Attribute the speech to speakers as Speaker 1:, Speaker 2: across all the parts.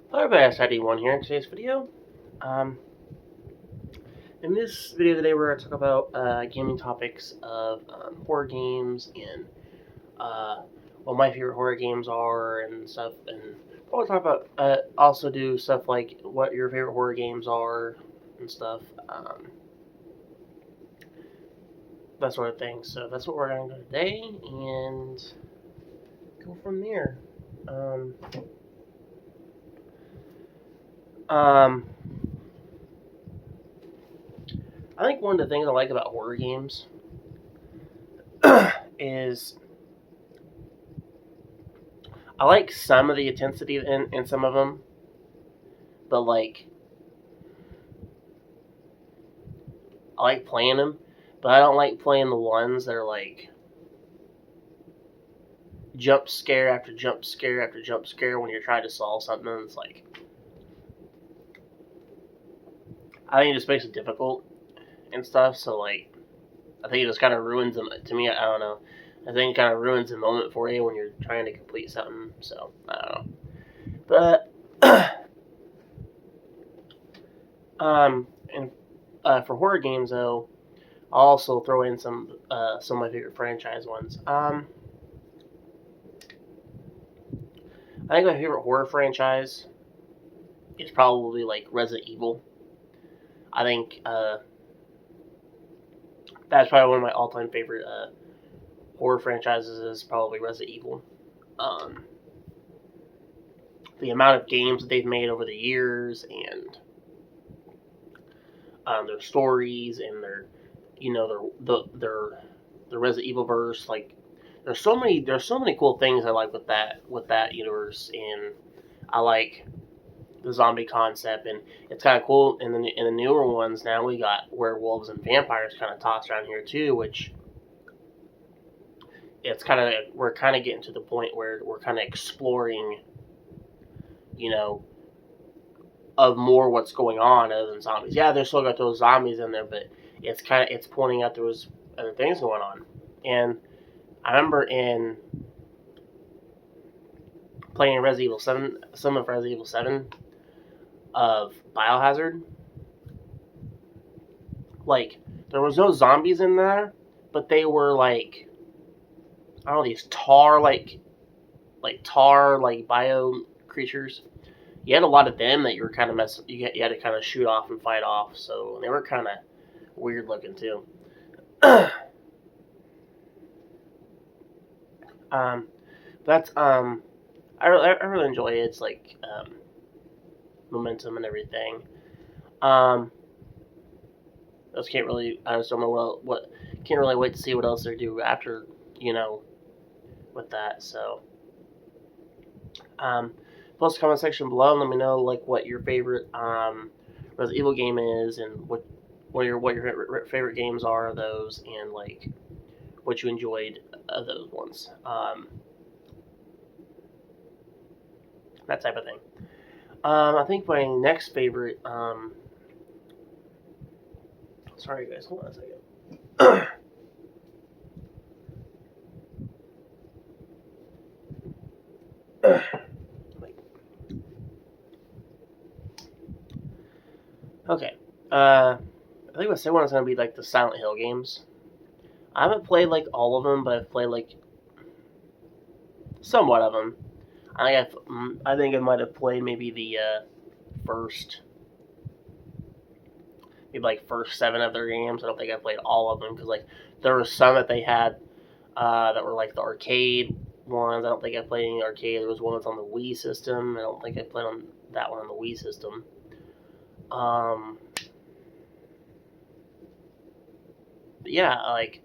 Speaker 1: Hello everybody, it's ID1 here in today's video. Um, in this video today we're going to talk about gaming topics of horror games and what my favorite horror games are and stuff, and probably talk about also do stuff like what your favorite horror games are and stuff, that sort of thing. So that's what we're going to do today and go from there. I think one of the things I like about horror games is I like some of the intensity in some of them, but like I like playing them, but I don't like playing the ones that are like jump scare after jump scare after jump scare when you're trying to solve something. It's like I think it just makes it difficult and stuff. So like I think it just kind of ruins them to me. I don't know. I think it kind of ruins the moment for you when you're trying to complete something. So I don't know. But and for horror games though, I'll also throw in some of my favorite franchise ones. I think my favorite horror franchise is probably like Resident Evil. I think that's probably one of my all-time favorite horror franchises is probably Resident Evil. The amount of games that they've made over the years and their stories and their Resident Evil verse, like there's so many cool things I like with that universe, and I like the zombie concept, and it's kind of cool. And in the newer ones now we got werewolves and vampires kind of tossed around here too, which we're kind of getting to the point where we're kind of exploring, of more what's going on other than zombies. Yeah, there's still got those zombies in there, but it's pointing out there was other things going on. And I remember in playing Resident Evil 7, some of Resident Evil 7 of Biohazard, like there was no zombies in there, but they were like I don't know, these tar bio creatures. You had a lot of them that you were kind of you had to kind of shoot off and fight off. So they were kind of weird looking too. That's I really enjoy it. It's like momentum and everything. Just can't really. I just don't know what. Can't really wait to see what else they do after with that. So post the comment section below and let me know like what your favorite Resident Evil game is and what your favorite games are of those, and like what you enjoyed of those ones. That type of thing. I think my next favorite. Sorry guys, hold on a second. Okay. I think my second one is going to be like the Silent Hill games. I haven't played like all of them, but I've played like somewhat of them. I think I might have played maybe the first 7 of their games. I don't think I played all of them because like there were some that they had that were like the arcade ones. I don't think I played any arcade. There was one that's on the Wii system. I don't think I played on that one on the Wii system. But yeah, like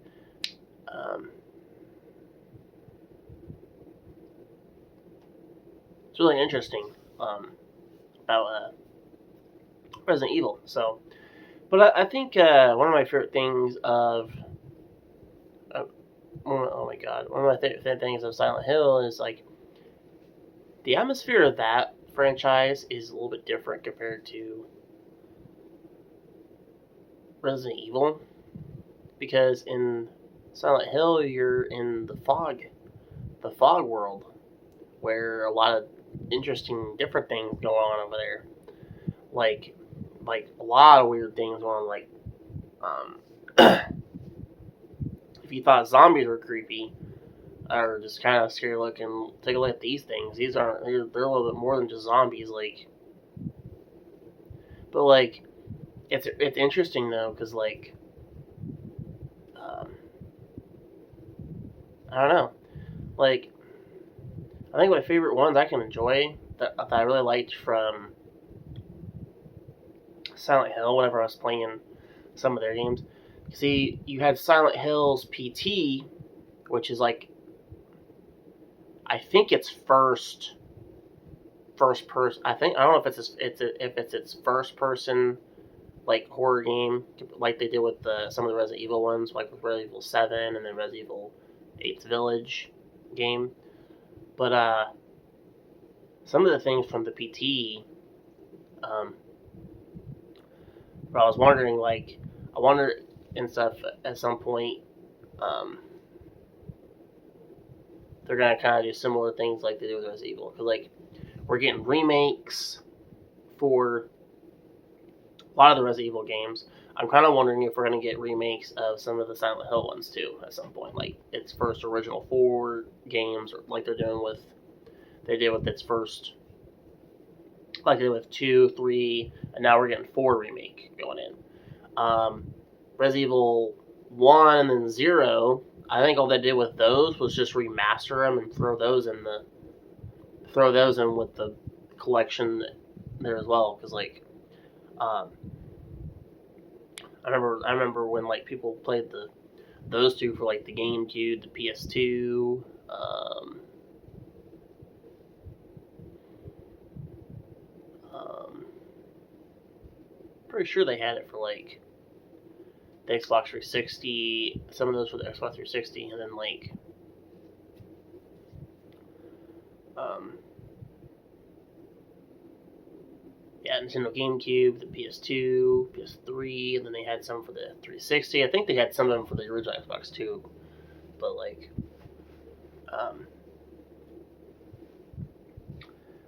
Speaker 1: it's really interesting about Resident Evil. So, but I think one of my favorite things of oh my god, one of my favorite things of Silent Hill is like the atmosphere of that franchise is a little bit different compared to Resident Evil, because in Silent Hill you're in the fog world, where a lot of interesting, different things going on over there. Like a lot of weird things going on. Like, if you thought zombies were creepy or just kind of scary looking, take a look at these things. These aren't. They're a little bit more than just zombies. Like, but like, it's interesting though, because like, I don't know. Like, I think my favorite ones I can enjoy that I really liked from Silent Hill whenever I was playing some of their games. See, you had Silent Hill's PT, which is like, I think it's first person. I don't know if it's its first person like horror game, like they did with some of the Resident Evil ones, like with Resident Evil 7 and then Resident Evil 8's Village game. But some of the things from the PT, but I was wondering, like, I wonder and stuff at some point, they're gonna kind of do similar things like they do with Resident Evil, because like we're getting remakes for a lot of the Resident Evil games. I'm kind of wondering if we're gonna get remakes of some of the Silent Hill ones too at some point, like its first original 4 games, or like they did with its first, like they did with 2, 3, and now we're getting 4 remake going in. Resident Evil 1 and then 0, I think all they did with those was just remaster them and throw those in with the collection there as well. Because like, I remember when like people played those two for like the GameCube, the PS2. Pretty sure they had it for like the Xbox 360. Some of those for the Xbox 360, and then like, yeah, Nintendo GameCube, the PS2, PS3, and then they had some for the 360. I think they had some of them for the original Xbox too. But like,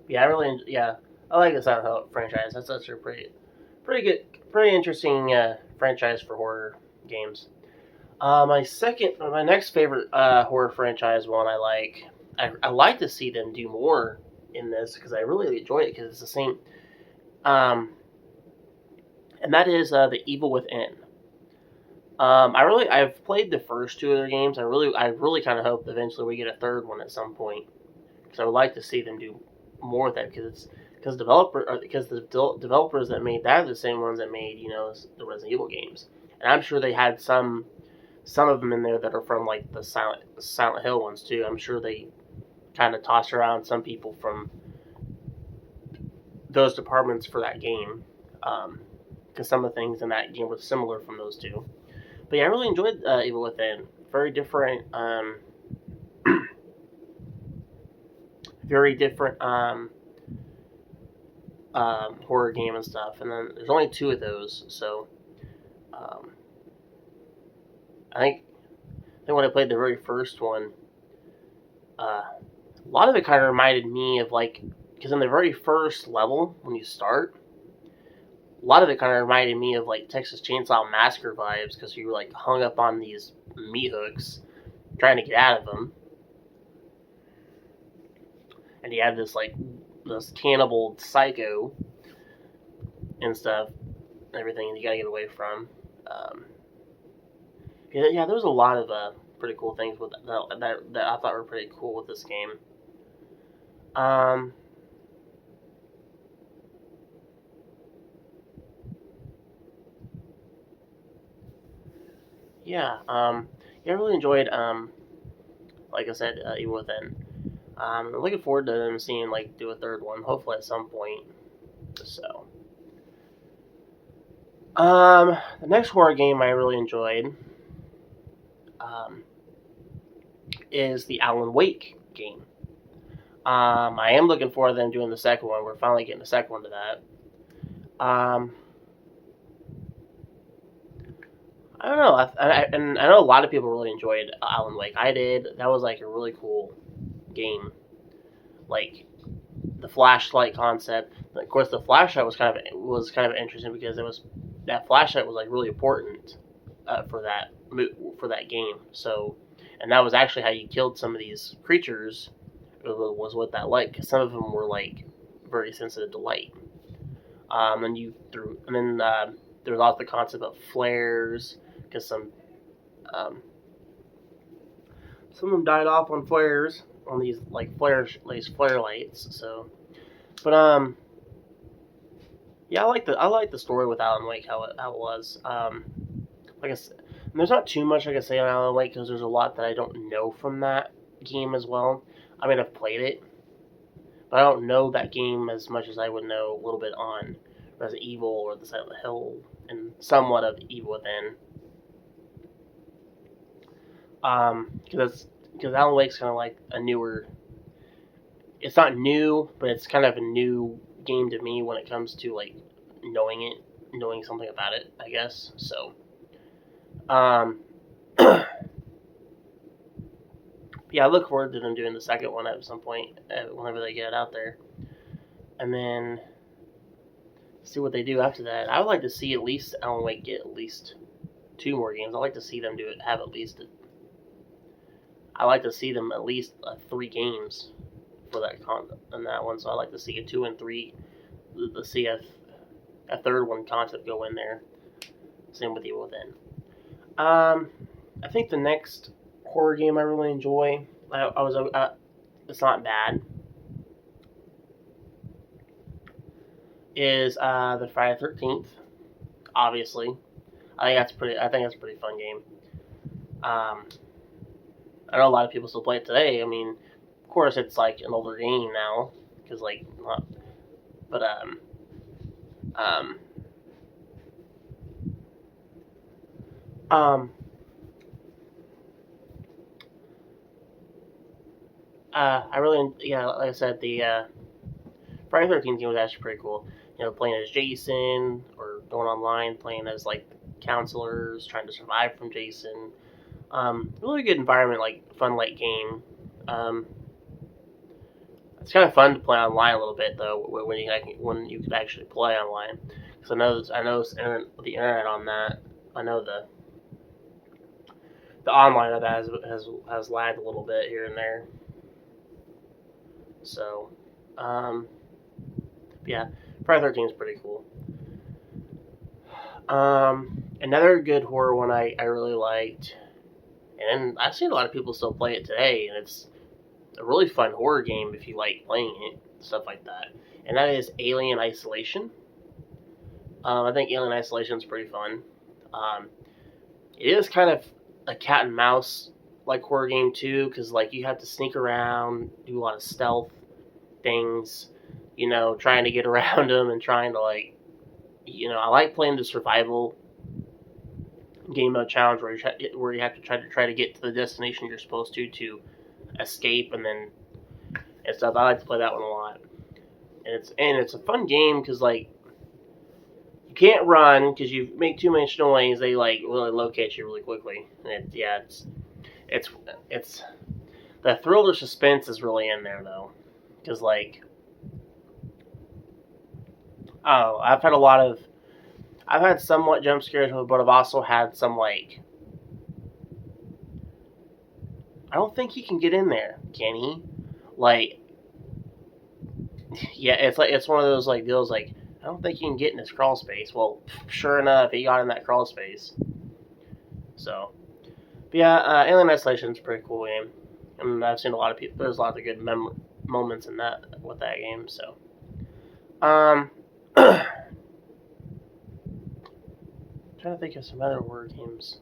Speaker 1: yeah, I like the Silent Hill franchise. That's such a pretty good, pretty interesting franchise for horror games. My next favorite horror franchise one I like. I like to see them do more in this because I really enjoy it because it's the same. And that is The Evil Within. I've played the first 2 of their games. I really kind of hope eventually we get a third one at some point, because I would like to see them do more with that, because the developers that made that are the same ones that made the Resident Evil games, and I'm sure they had some of them in there that are from like the Silent Hill ones too. I'm sure they kind of tossed around some people from those departments for that game, because some of the things in that game were similar from those 2. But yeah, I really enjoyed Evil Within. Very different, horror game and stuff. And then there's only 2 of those, so I think when I played the very first one, a lot of it kind of reminded me of like, because in the very first level when you start, a lot of it kind of reminded me of like Texas Chainsaw Massacre vibes, because you were like hung up on these meat hooks trying to get out of them, and you had this cannibal psycho and stuff, and everything you gotta get away from. Yeah, there was a lot of pretty cool things with that I thought were pretty cool with this game. I really enjoyed, like I said, Evil Within. I'm looking forward to them seeing do a third one, hopefully at some point. So, the next horror game I really enjoyed is the Alan Wake game. I am looking forward to them doing the second one. We're finally getting the second one to that. I don't know. And I know a lot of people really enjoyed Alan Wake. I did. That was a really cool game. the flashlight concept. Of course, the flashlight was kind of interesting because that flashlight was like really important for that game. So, and that was actually how you killed some of these creatures. Was with that light, because some of them were like very sensitive to light. And then there was also the concept of flares, because um, some of them died off on flares, on these flare lights. So, but yeah, I like the story with Alan Wake, how it was. Like I said, there's not too much I can say on Alan Wake because there's a lot that I don't know from that game as well. I mean, I've played it, but I don't know that game as much as I would know a little bit on Resident Evil or The Silent Hill and somewhat of Evil Within. Because Alan Wake's kind of like a newer. It's not new, but it's kind of a new game to me when it comes to like knowing something about it, I guess. So, yeah, I look forward to them doing the second one at some point, whenever they get it out there, and then see what they do after that. I would like to see at least Alan Wake get at least 2 more games. I'd like to see them have at least. I like to see them at least 3 games for that on that one. So I like to see a 2 and 3. Let's see a third one concept go in there. Same with Evil Within. I think the next horror game I really enjoy. It's not bad. Is the Friday 13th. Obviously, I think that's a pretty fun game. I know a lot of people still play it today. I mean, of course, it's like an older game now because but I really, yeah, like I said, the Friday 13th game was actually pretty cool. You know, playing as Jason or going online, playing as like counselors, trying to survive from Jason. Really good environment, like fun light game. It's kind of fun to play online a little bit though when you could actually play online. Because I know the internet on that. I know the online of that has lagged a little bit here and there. So, yeah, Friday 13 is pretty cool. Another good horror one I really liked, and I've seen a lot of people still play it today, and it's a really fun horror game if you like playing it, stuff like that. And that is Alien Isolation. I think Alien Isolation is pretty fun. It is kind of a cat and mouse like horror game too, because like you have to sneak around, do a lot of stealth things, you know, trying to get around them and trying to like, you know, I like playing the survival game mode challenge where you have to try to get to the destination you're supposed to escape and stuff. I like to play that one a lot, and it's a fun game because like you can't run because you make too much noise. They like really locate you really quickly, and it's the thrill or suspense is really in there though, because like I've had somewhat jump scares, but I've also had some like I don't think he can get in there, can he? Like, yeah, it's one of those like deals like I don't think he can get in his crawl space. Well, sure enough, he got in that crawl space. So, but yeah, Alien Isolation is a pretty cool game, and I've seen a lot of people. There's a lot of good moments in that with that game. So, trying to think of some other horror games.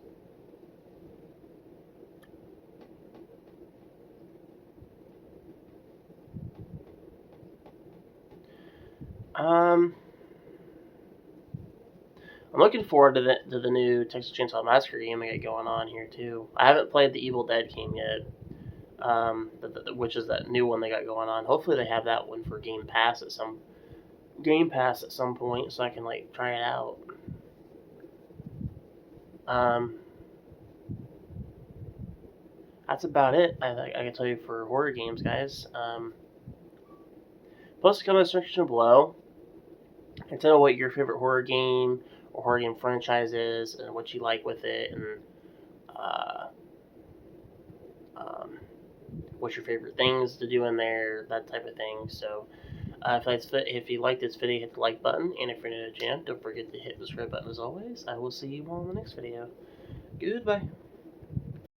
Speaker 1: I'm looking forward to the new Texas Chainsaw Massacre game they got going on here too. I haven't played the Evil Dead game yet, which is that new one they got going on. Hopefully they have that one for Game Pass at some point, so I can like try it out. That's about it. I can tell you for horror games, guys. Post a comment section below and tell me what your favorite horror game or horror game franchise is and what you like with it, and um, what's your favorite things to do in there, that type of thing. So if you like this video, hit the like button, and if you're new to the channel, don't forget to hit the subscribe button as always. I will see you all in the next video. Goodbye.